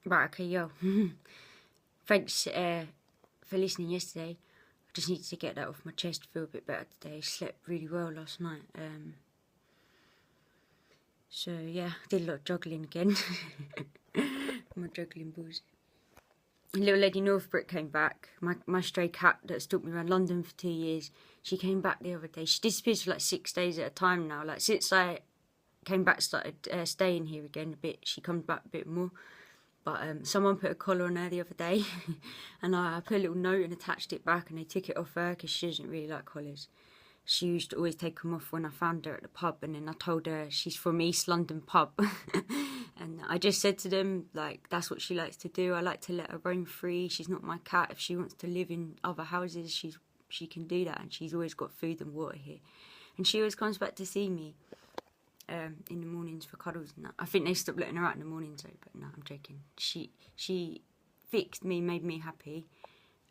Right, okay, yo. Thanks for listening yesterday. I just needed to get that off my chest, feel a bit better today. Slept really well last night. So yeah, did a lot of juggling again. My juggling balls. Little Lady Northbrook came back. My stray cat that stalked me around London for 2 years. She came back the other day. She disappears for like 6 days at a time now. Like since I came back, started staying here again a bit. She comes back a bit more. But someone put a collar on her the other day, and I put a little note and attached it back, and they took it off her because she doesn't really like collars. She used to always take them off when I found her at the pub, and then I told her she's from East London pub. And I just said to them, like, that's what she likes to do. I like to let her roam free. She's not my cat. If she wants to live in other houses, she can do that, and she's always got food and water here. And she always comes back to see me in the mornings for cuddles and that. I think they stopped letting her out in the mornings though, but no, I'm joking. She fixed me, made me happy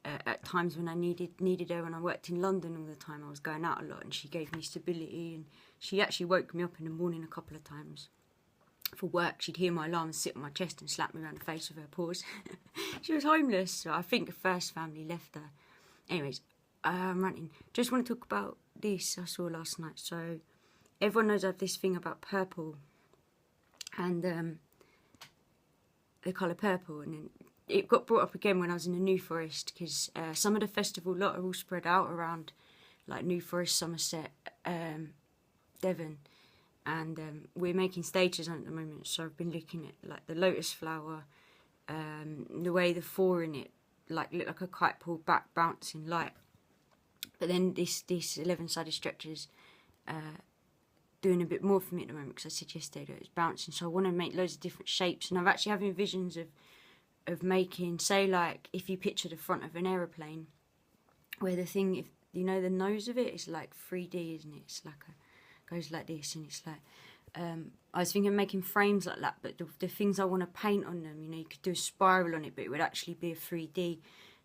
at times when I needed her. When I worked in London all the time, I was going out a lot, and she gave me stability. And she actually woke me up in the morning a couple of times for work. She'd hear my alarm and sit on my chest and slap me around the face with her paws. She was homeless, so I think the first family left her. Anyways, I'm ranting. Just want to talk about this I saw last night. So everyone knows I have this thing about purple and the colour purple, and then it got brought up again when I was in the New Forest because some of the festival lot are all spread out around like New Forest, Somerset, Devon, and we're making stages on it at the moment. So I've been looking at like the lotus flower, the way the four in it like look like a kite pulled back, bouncing light. But then this 11-sided stretchers doing a bit more for me at the moment because I said yesterday that it's bouncing, so I want to make loads of different shapes, and I'm actually having visions of making, say, like if you picture the front of an aeroplane where the thing, if you know the nose of it is like 3D, isn't it? It's like goes like this, and it's like I was thinking of making frames like that, but the things I want to paint on them, you know, you could do a spiral on it, but it would actually be a 3D,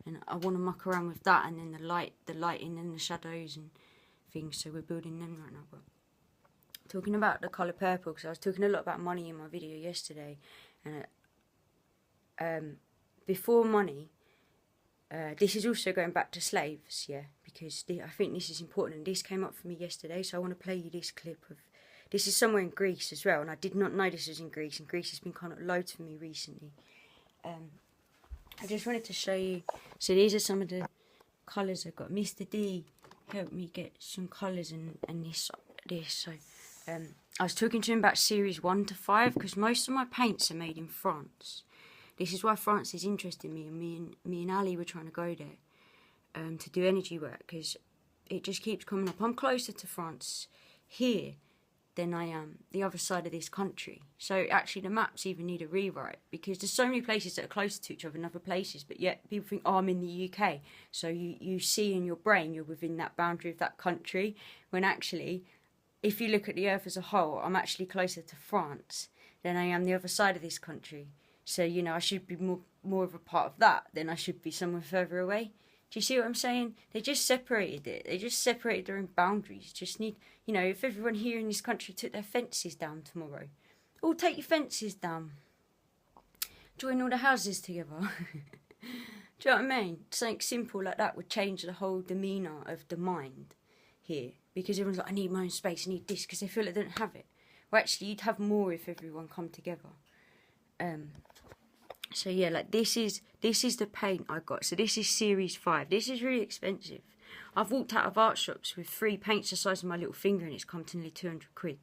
and I want to muck around with that, and then the lighting and the shadows and things, so we're building them right now. But talking about the colour purple, because I was talking a lot about money in my video yesterday, and before money, this is also going back to slaves, yeah, because I think this is important, and this came up for me yesterday, so I want to play you this clip of, this is somewhere in Greece as well, and I did not know this was in Greece, and Greece has been kind of loads for me recently. I just wanted to show you, so these are some of the colours I've got. Mr. D helped me get some colours and this, so I was talking to him about series 1 to 5 because most of my paints are made in France. This is why France is interesting me, and me and Ali were trying to go there to do energy work because it just keeps coming up. I'm closer to France here than I am the other side of this country. So actually the maps even need a rewrite because there's so many places that are closer to each other than other places, but yet people think, oh, I'm in the UK. So you see in your brain you're within that boundary of that country, when actually, if you look at the earth as a whole, I'm actually closer to France than I am the other side of this country. So, you know, I should be more of a part of that than I should be somewhere further away. Do you see what I'm saying? They just separated it. They just separated their own boundaries. Just need, you know, if everyone here in this country took their fences down tomorrow, all take your fences down. Join all the houses together. Do you know what I mean? Something simple like that would change the whole demeanour of the mind here. Because everyone's like, I need my own space, I need this, because they feel like they don't have it. Well, actually, you'd have more if everyone come together. So yeah, like this is the paint I got. So this is series 5. This is really expensive. I've walked out of art shops with 3 paints the size of my little finger, and it's come to nearly 200 quid.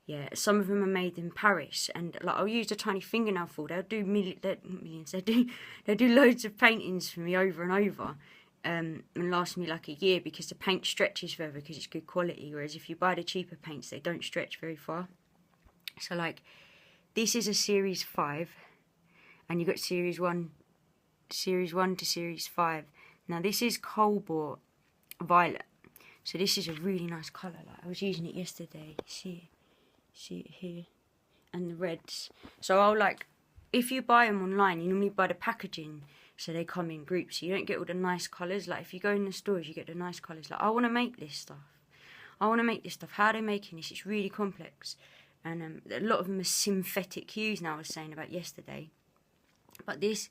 Yeah, some of them are made in Paris, and like I'll use a tiny fingernail full. They'll do millions. They do loads of paintings for me over and over. And last me like a year because the paint stretches further because it's good quality, whereas if you buy the cheaper paints they don't stretch very far. So like this is a series 5, and you got series 1 to series 5. Now this is cobalt violet, so this is a really nice colour. Like I was using it yesterday. See it here, and the reds. So I'll like, if you buy them online, you normally buy the packaging. So they come in groups, so you don't get all the nice colours. Like if you go in the stores, you get the nice colours. Like I want to make this stuff. How are they making this? It's really complex. And a lot of them are synthetic hues now, I was saying about yesterday. But this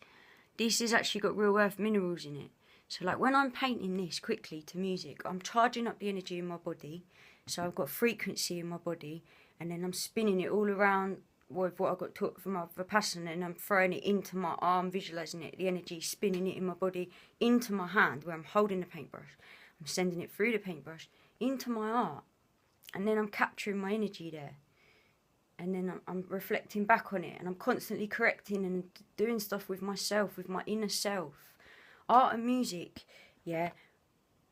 has actually got real earth minerals in it. So like when I'm painting this quickly to music, I'm charging up the energy in my body. So I've got frequency in my body, and then I'm spinning it all around with what I got taught from my Vipassana, and I'm throwing it into my arm, visualising it, the energy, spinning it in my body, into my hand where I'm holding the paintbrush. I'm sending it through the paintbrush into my art, and then I'm capturing my energy there. And then I'm reflecting back on it, and I'm constantly correcting and doing stuff with myself, with my inner self. Art and music, yeah.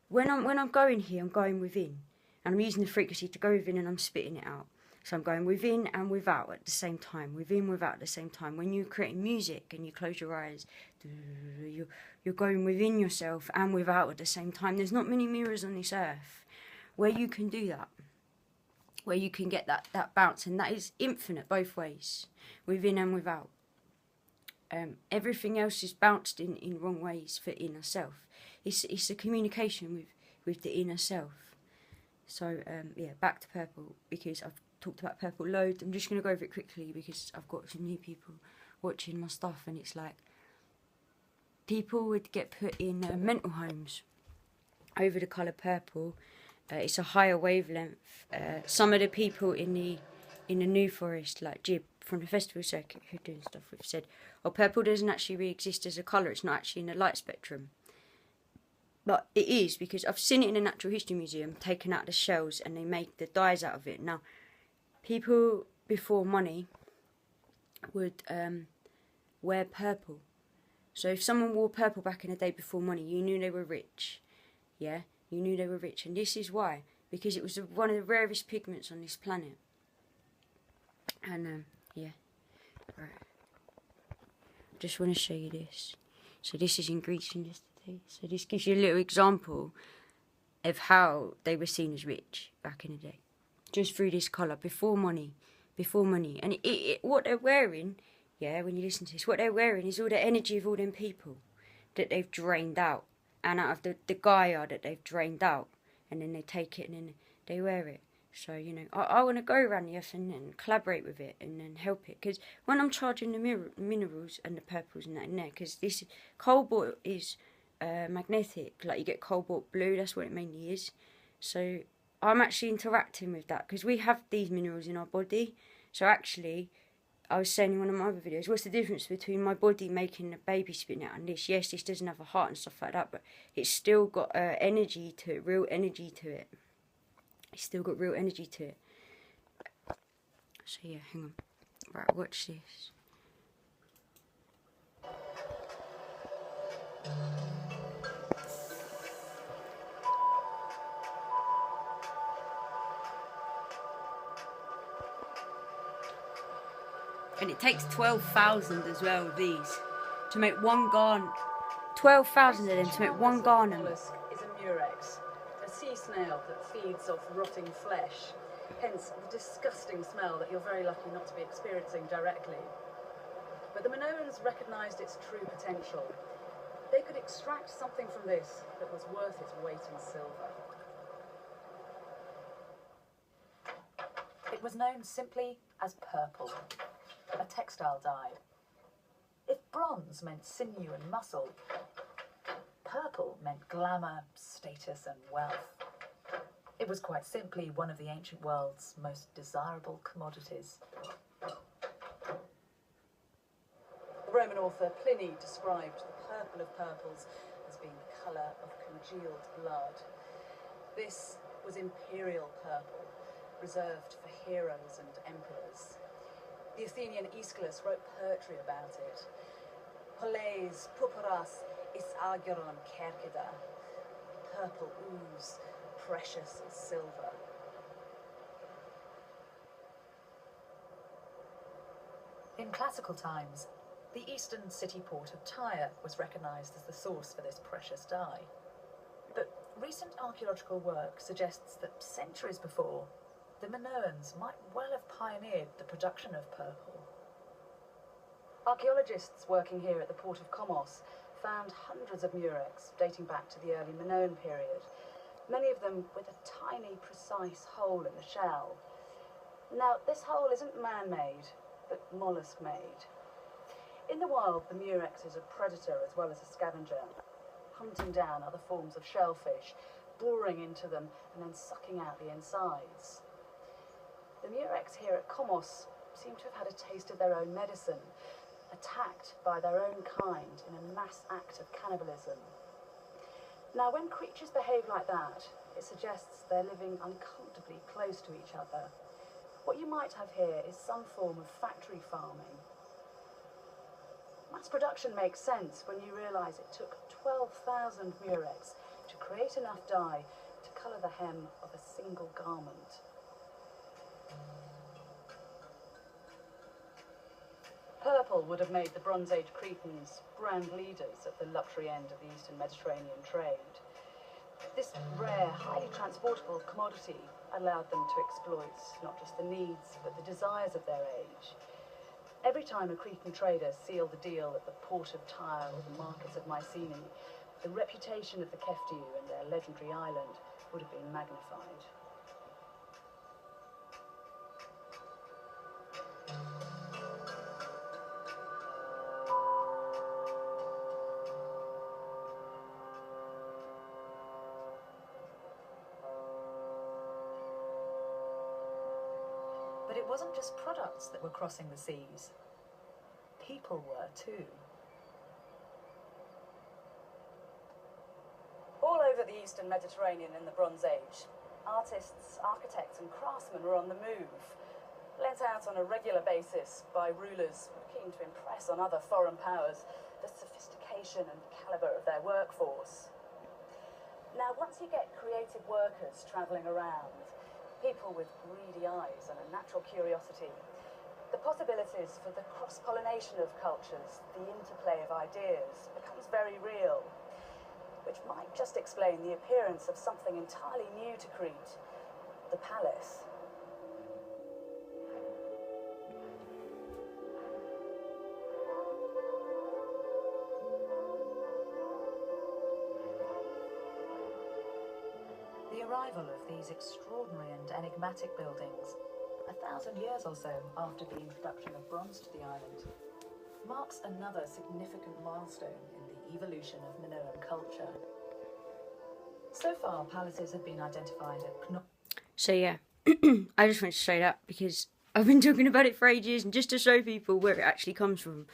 When I'm going here, I'm going within, and I'm using the frequency to go within, and I'm spitting it out. So I'm going within and without at the same time, within, without at the same time. When you're creating music and you close your eyes, you're going within yourself and without at the same time. There's not many mirrors on this earth where you can do that, where you can get that bounce, and that is infinite both ways, within and without. Everything else is bounced in wrong ways for inner self. It's a communication with the inner self. So yeah, back to purple, because I've talked about purple loads. I'm just going to go over it quickly because I've got some new people watching my stuff, and it's like people would get put in mental homes over the colour purple. It's a higher wavelength. Some of the people in the New Forest, like Jib from the festival circuit, who are doing stuff, have said, "Oh, purple doesn't actually really exist as a colour. It's not actually in the light spectrum." But it is, because I've seen it in the Natural History Museum, taken out the shells, and they make the dyes out of it. Now, people before money would wear purple. So if someone wore purple back in the day before money, you knew they were rich. Yeah, you knew they were rich. And this is why. Because it was one of the rarest pigments on this planet. And, yeah. Right. Just want to show you this. So this is in Greece from yesterday. So this gives you a little example of how they were seen as rich back in the day. Just through this colour, before money. And what they're wearing, yeah, when you listen to this, what they're wearing is all the energy of all them people that they've drained out. And out of the Gaia that they've drained out. And then they take it and then they wear it. So, you know, I want to go around the earth and collaborate with it and then help it. Because when I'm charging the minerals and the purples and that in there, because this cobalt is magnetic, like you get cobalt blue, that's what it mainly is. So I'm actually interacting with that, because we have these minerals in our body. So actually, I was saying in one of my other videos, what's the difference between my body making a baby spitting out and this? Yes, this doesn't have a heart and stuff like that, but it's still got energy to it, real energy to it. It's still got real energy to it. So yeah, hang on. Right, watch this. And it takes 12,000 as well of these to make one garnet. 12,000 of them to make one garnet. Mollusk is a murex, a sea snail that feeds off rotting flesh. Hence the disgusting smell that you're very lucky not to be experiencing directly. But the Minoans recognised its true potential. They could extract something from this that was worth its weight in silver. It was known simply as purple, a textile dye. If bronze meant sinew and muscle, purple meant glamour, status and wealth. It was quite simply one of the ancient world's most desirable commodities. The Roman author Pliny described the purple of purples as being the colour of congealed blood. This was imperial purple, reserved for heroes and emperors. The Athenian Aeschylus wrote poetry about it. Polleis purpuras is ageron kerkida. Purple ooze, precious as silver. In classical times, the eastern city port of Tyre was recognised as the source for this precious dye. But recent archaeological work suggests that centuries before, the Minoans might well have pioneered the production of purple. Archaeologists working here at the port of Komos found hundreds of murex dating back to the early Minoan period, many of them with a tiny, precise hole in the shell. Now, this hole isn't man-made, but mollusk-made. In the wild, the murex is a predator as well as a scavenger, hunting down other forms of shellfish, boring into them and then sucking out the insides. The murex here at Comos seem to have had a taste of their own medicine, attacked by their own kind in a mass act of cannibalism. Now, when creatures behave like that, it suggests they're living uncomfortably close to each other. What you might have here is some form of factory farming. Mass production makes sense when you realise it took 12,000 murex to create enough dye to colour the hem of a single garment. Purple would have made the Bronze Age Cretans brand leaders at the luxury end of the Eastern Mediterranean trade. This rare, highly transportable commodity allowed them to exploit not just the needs, but the desires of their age. Every time a Cretan trader sealed a deal at the port of Tyre or the markets of Mycenae, the reputation of the Keftiu and their legendary island would have been magnified. But it wasn't just products that were crossing the seas. People were too. All over the Eastern Mediterranean in the Bronze Age, artists, architects and craftsmen were on the move, lent out on a regular basis by rulers keen to impress on other foreign powers the sophistication and calibre of their workforce. Now, once you get creative workers travelling around, people with greedy eyes and a natural curiosity, the possibilities for the cross-pollination of cultures, the interplay of ideas, becomes very real, which might just explain the appearance of something entirely new to Crete, the palace. The arrival of these extraordinary and enigmatic buildings, 1,000 years or so after the introduction of bronze to the island, marks another significant milestone in the evolution of Minoan culture. So far, palaces have been identified at So yeah, I just went to show that because I've been talking about it for ages, and just to show people where it actually comes from,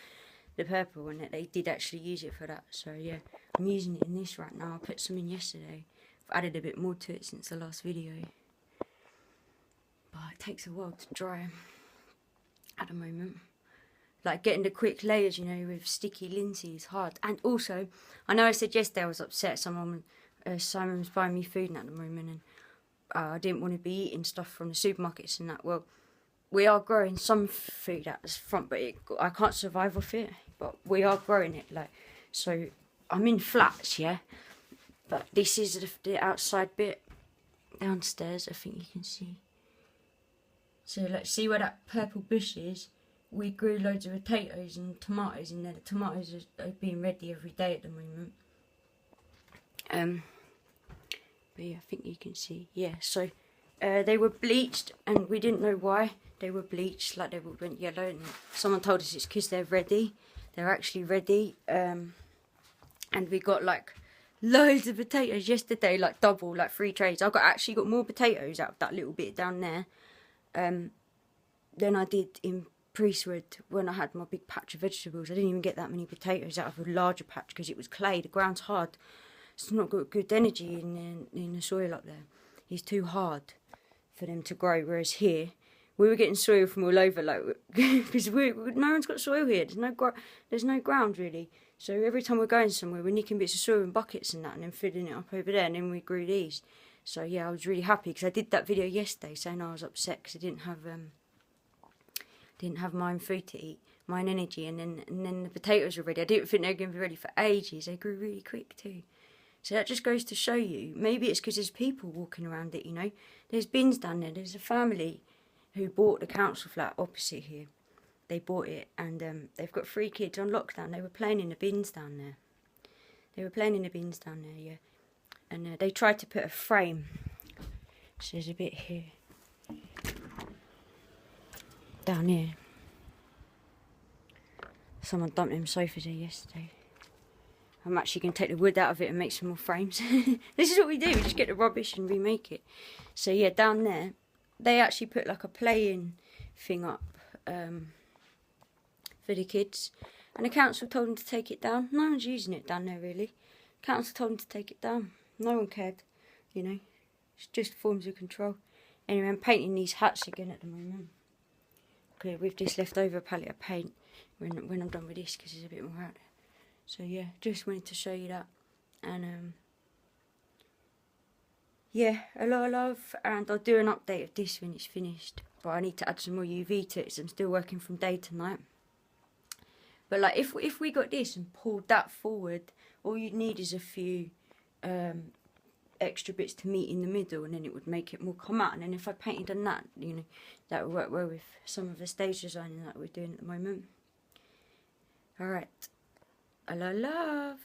the purple, and that they did actually use it for that. So yeah, I'm using it in this right now. I put some in yesterday. I've added a bit more to it since the last video, but it takes a while to dry at the moment. Like getting the quick layers, you know, with sticky linseed is hard. And also, I know I said yesterday I was upset Simon was buying me food at the moment, and I didn't want to be eating stuff from the supermarkets and that. Well, we are growing some food at the front, but I can't survive off it. But we are growing it, like, so I'm in flats, yeah. But this is the outside bit downstairs, I think you can see. So, like, see where that purple bush is? We grew loads of potatoes and tomatoes in there. The tomatoes are being ready every day at the moment. But yeah, I think you can see. Yeah, so they were bleached, and we didn't know why they were bleached. Like, they went yellow, and someone told us it's because they're ready. They're actually ready. And we got like loads of potatoes yesterday, like double, like 3 trays. I actually got more potatoes out of that little bit down there than I did in Priestwood when I had my big patch of vegetables. I didn't even get that many potatoes out of a larger patch because it was clay. The ground's hard. It's not got good energy in the soil up there. It's too hard for them to grow. Whereas here, we were getting soil from all over, like, because no one's got soil here. There's no ground really. So every time we're going somewhere, we're nicking bits of soil in buckets and that, and then filling it up over there, and then we grew these. So yeah, I was really happy because I did that video yesterday saying I was upset because I didn't have my own food to eat, my own energy, and then the potatoes were ready. I didn't think they were going to be ready for ages. They grew really quick too. So that just goes to show you, maybe it's because there's people walking around it, you know. There's bins down there. There's a family who bought the council flat opposite here. They bought it, and they've got 3 kids on lockdown. They were playing in the bins down there. Yeah. And they tried to put a frame. So there's a bit here. Down here. Someone dumped them sofas here yesterday. I'm actually going to take the wood out of it and make some more frames. This is what we do, we just get the rubbish and remake it. So yeah, down there, they actually put like a playing thing up for the kids. And the council told them to take it down. No one's using it down there really. Council told them to take it down. No one cared, you know. It's just forms of control. Anyway, I'm painting these hats again at the moment. Okay, with this leftover palette of paint when I'm done with this, because there's a bit more out there. So yeah, just wanted to show you that. And yeah, a lot of love, and I'll do an update of this when it's finished. But I need to add some more UV to it, so I'm still working from day to night. But like, if we got this and pulled that forward, all you'd need is a few extra bits to meet in the middle, and then it would make it more come out. And then if I painted on that, you know, that would work well with some of the stage designing that we're doing at the moment. Alright, a lot of love.